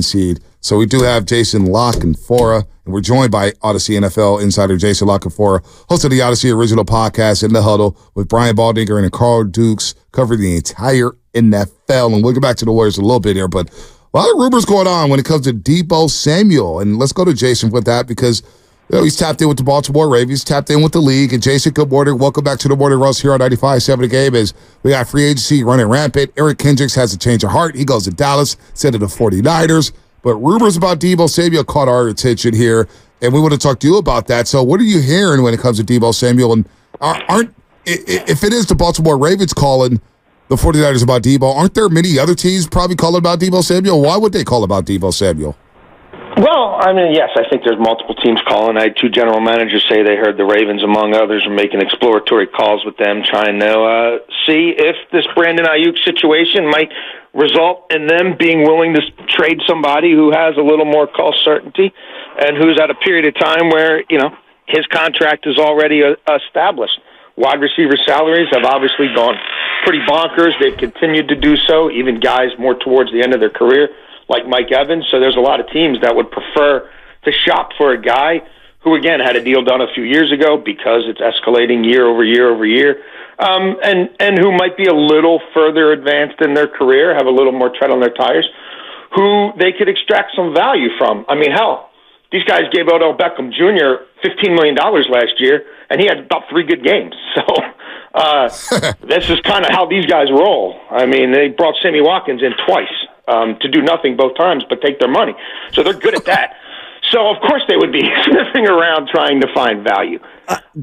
seed. So we do have Jason LaCanfora, and we're joined by Audacy NFL Insider Jason LaCanfora, host of the Audacy original podcast, In the Huddle, with Brian Baldinger and Carl Dukes, covering the entire NFL. And we'll get back to the Warriors in a little bit here, but a lot of rumors going on when it comes to Deebo Samuel. And let's go to Jason with that because he's tapped in with the Baltimore Ravens, tapped in with the league. And Jason, good morning. Welcome back to the Morning Roast here on 95.7 The Game. As we got free agency running rampant. Eric Kendricks has a change of heart. He goes to Dallas instead of the 49ers. But rumors about Deebo Samuel caught our attention here, and we want to talk to you about that. So what are you hearing when it comes to Deebo Samuel? And if it is the Baltimore Ravens calling the 49ers about Deebo, aren't there many other teams probably calling about Deebo Samuel? Why would they call about Deebo Samuel? Well, I mean, yes, I think there's multiple teams calling. I had two general managers say they heard the Ravens, among others, are making exploratory calls with them, trying to see if this Brandon Ayuk situation might result in them being willing to trade somebody who has a little more cost certainty and who's at a period of time where, his contract is already established. Wide receiver salaries have obviously gone pretty bonkers. They've continued to do so, even guys more towards the end of their career, like Mike Evans. So there's a lot of teams that would prefer to shop for a guy who, again, had a deal done a few years ago because it's escalating year over year over year, and who might be a little further advanced in their career, have a little more tread on their tires, who they could extract some value from. I mean, hell, these guys gave Odell Beckham Jr. $15 million last year, and he had about 3 good games. So this is kind of how these guys roll. I mean, they brought Sammy Watkins in twice to do nothing both times but take their money. So they're good at that. So, of course, they would be sniffing around trying to find value.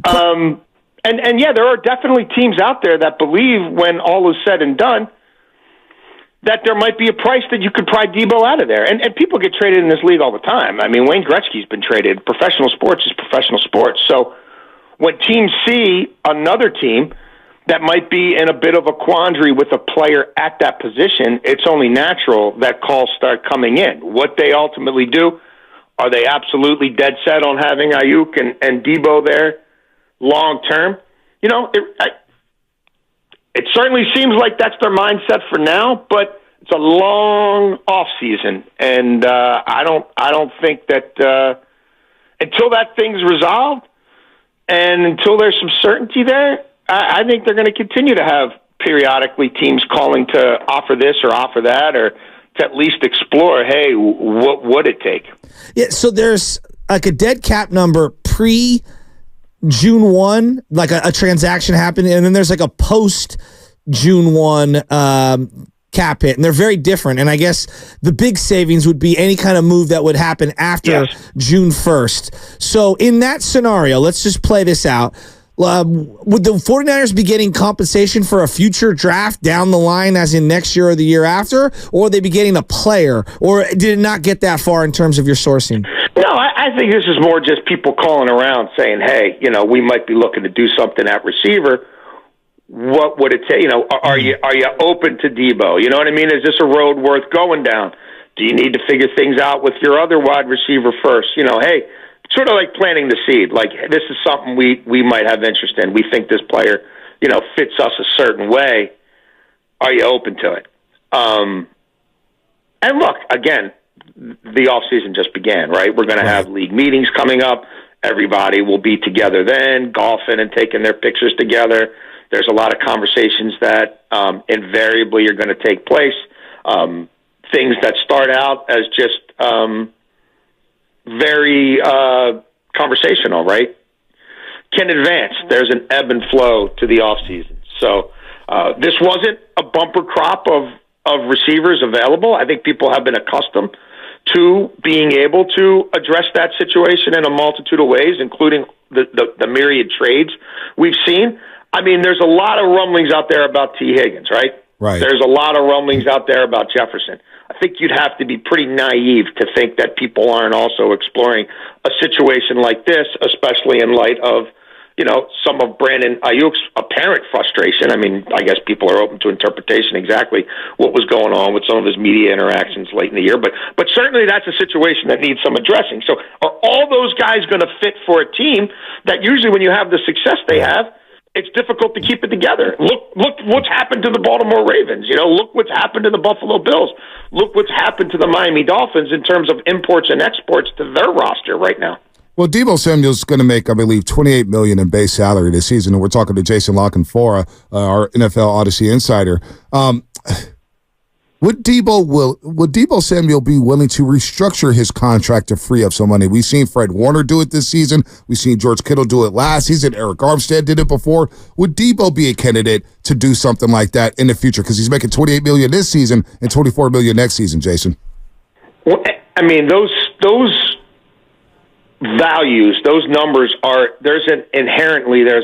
And yeah, there are definitely teams out there that believe when all is said and done that there might be a price that you could pry Deebo out of there. And people get traded in this league all the time. I mean, Wayne Gretzky's been traded. Professional sports is professional sports. So when teams see another team that might be in a bit of a quandary with a player at that position, it's only natural that calls start coming in. What they ultimately do, are they absolutely dead set on having Ayuk and Deebo there long term? It certainly seems like that's their mindset for now, but it's a long off season, and I don't think that until that thing's resolved and until there's some certainty there, I think they're going to continue to have periodically teams calling to offer this or offer that, or to at least explore, hey, what would it take? Yeah, so there's like a dead cap number pre-June 1, like a transaction happened, and then there's like a post-June 1 cap hit, and they're very different. And I guess the big savings would be any kind of move that would happen after June 1st. So in that scenario, let's just play this out. Would the 49ers be getting compensation for a future draft down the line, as in next year or the year after, or would they be getting a player, or did it not get that far in terms of your sourcing? No, I think this is more just people calling around saying, hey, we might be looking to do something at receiver. What would it take? Are you open to Deebo? You know what I mean? Is this a road worth going down? Do you need to figure things out with your other wide receiver first? Hey, sort of like planting the seed. Like, this is something we might have interest in. We think this player, fits us a certain way. Are you open to it? And look, again, the offseason just began, right? We're going to have league meetings coming up. Everybody will be together then, golfing and taking their pictures together. There's a lot of conversations that invariably are going to take place. Things that start out as just very conversational, right? Can advance. There's an ebb and flow to the offseason. So this wasn't a bumper crop of receivers available. I think people have been accustomed to being able to address that situation in a multitude of ways, including the myriad trades we've seen. I mean, there's a lot of rumblings out there about T. Higgins, right? Right. There's a lot of rumblings out there about Jefferson. I think you'd have to be pretty naive to think that people aren't also exploring a situation like this, especially in light of, some of Brandon Ayuk's apparent frustration. I mean, I guess people are open to interpretation exactly what was going on with some of his media interactions late in the year. But certainly that's a situation that needs some addressing. So are all those guys going to fit for a team that usually when you have the success they have, it's difficult to keep it together. Look what's happened to the Baltimore Ravens. Look what's happened to the Buffalo Bills. Look what's happened to the Miami Dolphins in terms of imports and exports to their roster right now. Well, Deebo Samuel's going to make, I believe, $28 million in base salary this season, and we're talking to Jason LaCanfora, our NFL Audacy Insider. Would Deebo Samuel be willing to restructure his contract to free up some money? We've seen Fred Warner do it this season. We've seen George Kittle do it last season. Eric Armstead did it before. Would Deebo be a candidate to do something like that in the future? Because he's making $28 million this season and $24 million next season, Jason. Well, I mean, those values, those numbers there's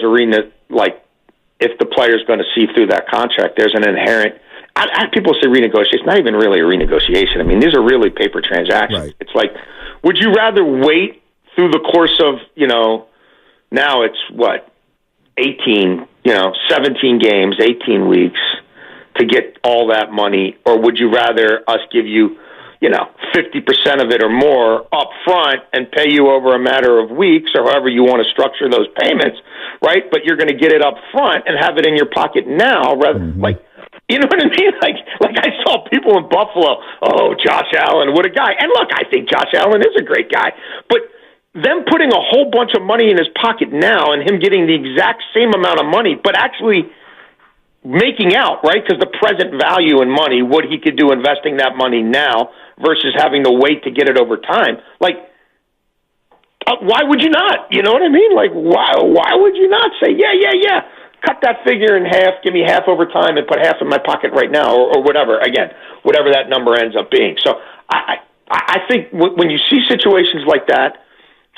arena, like, if the player's going to see through that contract, there's an inherent, people say renegotiation. It's not even really a renegotiation. I mean, these are really paper transactions. Right. It's like, would you rather wait through the course of, now it's 17 games, 18 weeks to get all that money, or would you rather us give you, 50% of it or more up front and pay you over a matter of weeks or however you want to structure those payments, right? But you're going to get it up front and have it in your pocket now rather like, you know what I mean? Like I saw people in Buffalo, Josh Allen, what a guy. And look, I think Josh Allen is a great guy. But them putting a whole bunch of money in his pocket now and him getting the exact same amount of money, but actually making out, right? Because the present value in money, what he could do investing that money now versus having to wait to get it over time. Like, why would you not? You know what I mean? Like, why would you not say, yeah, cut that figure in half, give me half over time, and put half in my pocket right now, or whatever. Again, whatever that number ends up being. So I think when you see situations like that,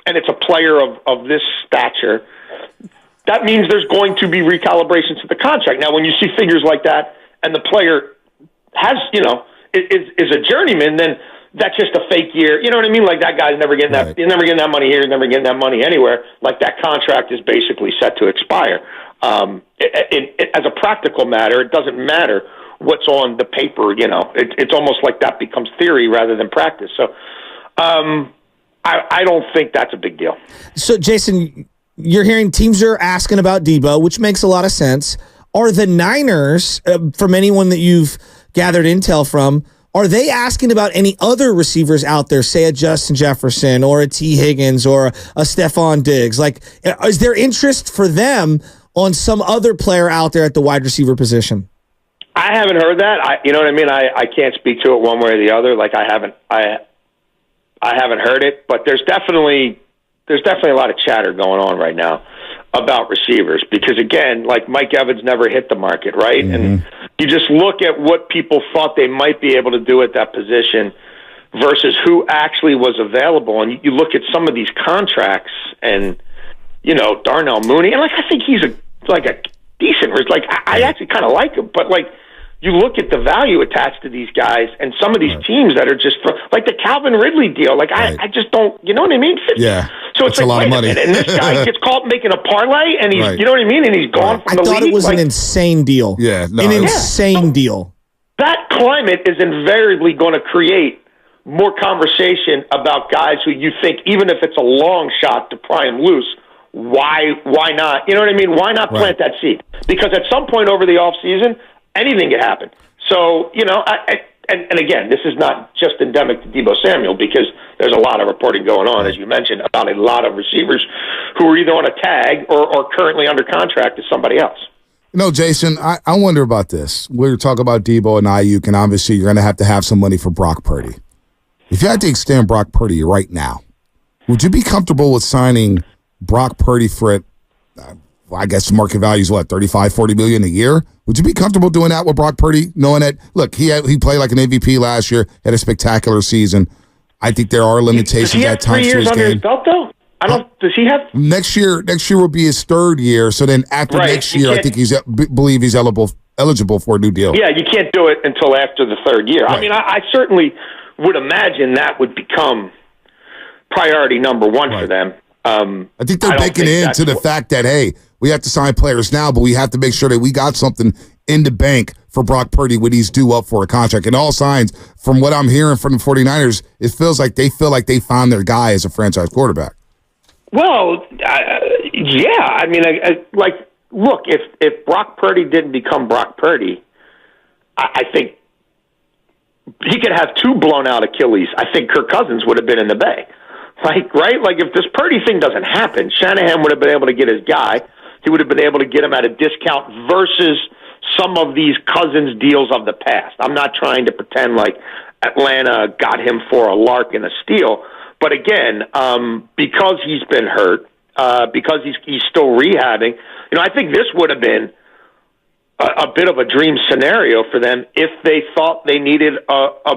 and it's a player of this stature, that means there's going to be recalibrations to the contract. Now, when you see figures like that, and the player has, is a journeyman, then that's just a fake year. You know what I mean? Like, that guy's never getting that. He's never getting that money here. He's never getting that money anywhere. Like, that contract is basically set to expire. As a practical matter, it doesn't matter what's on the paper. It's almost like that becomes theory rather than practice. So, I don't think that's a big deal. So, Jason, you're hearing teams are asking about Deebo, which makes a lot of sense. Are the Niners, from anyone that you've gathered intel from, are they asking about any other receivers out there, say a Justin Jefferson or a T. Higgins or a Stephon Diggs? Like, is there interest for them on some other player out there at the wide receiver position? I haven't heard that. You know what I mean? I can't speak to it one way or the other. Like, I haven't heard it, but there's definitely a lot of chatter going on right now about receivers because, again, like, Mike Evans never hit the market, right? Mm-hmm. And you just look at what people thought they might be able to do at that position versus who actually was available. And you look at some of these contracts and, Darnell Mooney, and, like, I think he's a decent, like, I actually kind of like him, but, like, you look at the value attached to these guys and some of these teams that are just like the Calvin Ridley deal. Like, I just don't, you know what I mean? Yeah. So it's like, a lot of money. And this guy gets caught making a parlay and he's, you know what I mean? And he's gone from the league. I thought it was an insane deal. Yeah. No, an insane deal. That climate is invariably going to create more conversation about guys who you think, even if it's a long shot to pry him loose, why not? You know what I mean? Why not plant that seed? Because at some point over the offseason, anything could happen. So, and again, this is not just endemic to Deebo Samuel because there's a lot of reporting going on, as you mentioned, about a lot of receivers who are either on a tag or currently under contract to somebody else. Jason, I wonder about this. We're talking about Deebo and Ayuk, and obviously you're going to have some money for Brock Purdy. If you had to extend Brock Purdy right now, would you be comfortable with signing Brock Purdy for I guess market value is $35-40 million a year? Would you be comfortable doing that with Brock Purdy, knowing that, look, he played like an MVP last year, had a spectacular season. I think there are limitations at times to his game. Does he have 3 years under his belt, though? Does he have? Next year will be his 3rd year. So then after next year, I think he's eligible for a new deal. Yeah, you can't do it until after the 3rd year. Right. I mean, I certainly would imagine that would become priority number 1 for them. I think they're baking into the fact that, hey, we have to sign players now, but we have to make sure that we got something in the bank for Brock Purdy when he's due up for a contract. And all signs, from what I'm hearing from the 49ers, it feels like they found their guy as a franchise quarterback. Well, yeah. I mean, like look, if Brock Purdy didn't become Brock Purdy, I think he could have 2 blown out Achilles. I think Kirk Cousins would have been in the Bay. Right? Like, if this Purdy thing doesn't happen, Shanahan would have been able to get his guy. He would have been able to get him at a discount versus some of these Cousins deals of the past. I'm not trying to pretend like Atlanta got him for a lark and a steal. But again, because he's been hurt, because he's still rehabbing, I think this would have been a bit of a dream scenario for them if they thought they needed a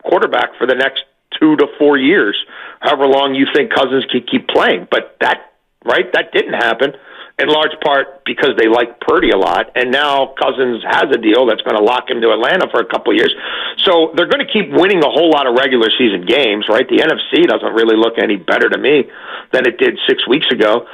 quarterback for the next 2 to 4 years, however long you think Cousins could keep playing. But that didn't happen, in large part because they like Purdy a lot, and now Cousins has a deal that's going to lock him to Atlanta for a couple of years. So they're going to keep winning a whole lot of regular season games, right? The NFC doesn't really look any better to me than it did 6 weeks ago.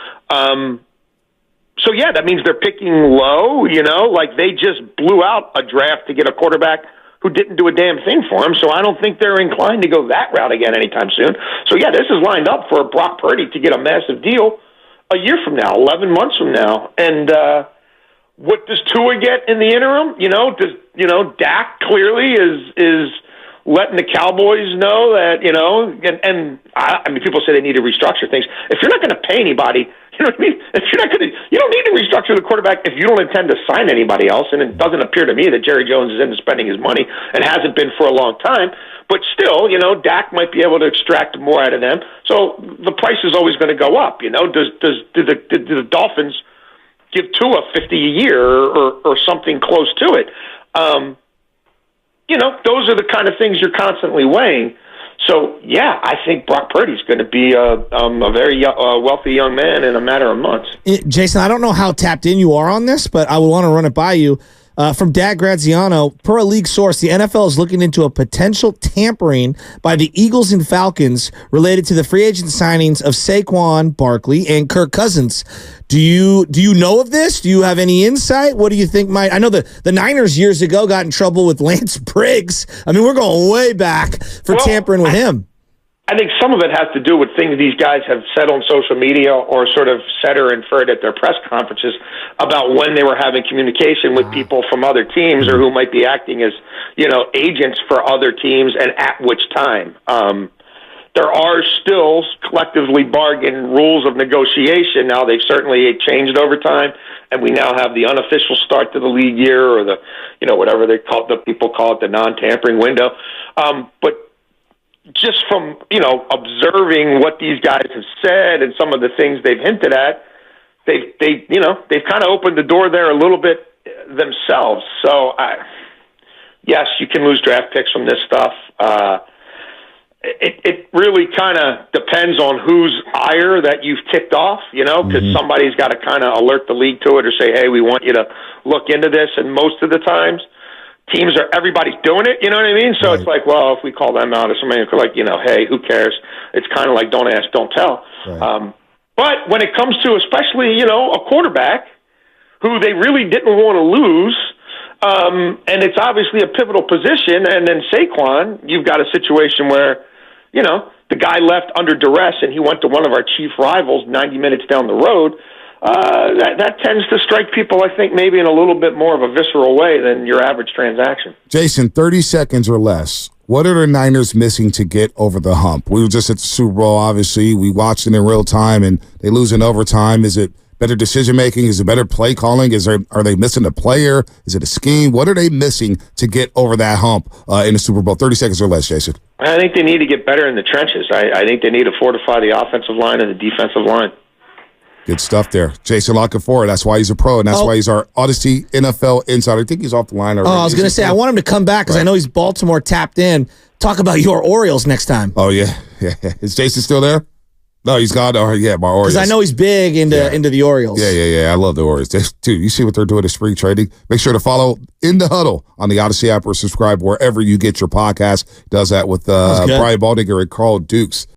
So, yeah, that means they're picking low, like they just blew out a draft to get a quarterback who didn't do a damn thing for him. So I don't think they're inclined to go that route again anytime soon. So, yeah, this is lined up for Brock Purdy to get a massive deal a year from now, 11 months from now. And what does Tua get in the interim? Dak clearly is letting the Cowboys know that, I mean, people say they need to restructure things. If you're not going to pay anybody, you know what I mean? If you're not going to, you don't need to restructure the quarterback if you don't intend to sign anybody else. And it doesn't appear to me that Jerry Jones is into spending his money and hasn't been for a long time. But still, Dak might be able to extract more out of them. So the price is always going to go up. Do the Dolphins give Tua $50 a year or something close to it? Those are the kind of things you're constantly weighing. So, yeah, I think Brock Purdy's going to be a very wealthy young man in a matter of months. Jason, I don't know how tapped in you are on this, but I would want to run it by you. From Dad Graziano, per a league source, the NFL is looking into a potential tampering by the Eagles and Falcons related to the free agent signings of Saquon Barkley and Kirk Cousins. Do you know of this? Do you have any insight? What do you think might? I know the Niners years ago got in trouble with Lance Briggs. I mean, we're going way back for tampering with him. I think some of it has to do with things these guys have said on social media or sort of said or inferred at their press conferences about when they were having communication with people from other teams or who might be acting as, agents for other teams and at which time. There are still collectively bargained rules of negotiation. Now, they've certainly changed over time, and we now have the unofficial start to the league year or the, whatever they call it, the people call it the non-tampering window. But just from, observing what these guys have said and some of the things they've hinted at, they've kind of opened the door there a little bit themselves. So, yes, you can lose draft picks from this stuff. It really kind of depends on whose ire that you've ticked off, because somebody's got to kind of alert the league to it or say, hey, we want you to look into this. And most of the times, everybody's doing it, you know what I mean? So It's like, well, if we call them out or somebody like, hey, who cares? It's kind of like don't ask, don't tell. Right. But when it comes to especially, a quarterback who they really didn't want to lose, and it's obviously a pivotal position, and then Saquon, you've got a situation where, the guy left under duress and he went to one of our chief rivals 90 minutes down the road. That tends to strike people, I think, maybe in a little bit more of a visceral way than your average transaction. Jason, 30 seconds or less. What are the Niners missing to get over the hump? We were just at the Super Bowl, obviously. We watched it in real time, and they lose in overtime. Is it better decision-making? Is it better play calling? Are they missing a player? Is it a scheme? What are they missing to get over that hump in the Super Bowl? 30 seconds or less, Jason. I think they need to get better in the trenches. I think they need to fortify the offensive line and the defensive line. Good stuff there. Jason LaCanfora, that's why he's a pro, and that's why he's our Audacy NFL Insider. I think he's off the line already. I was going to say, I want him to come back because I know he's Baltimore tapped in. Talk about your Orioles next time. Oh, yeah. Is Jason still there? No, he's gone. Oh, yeah, my Orioles. Because I know he's big into the Orioles. Yeah. I love the Orioles. Dude, you see what they're doing in spring trading? Make sure to follow In the Huddle on the Audacy app or subscribe wherever you get your podcast. Does that with Brian Baldinger and Carl Dukes.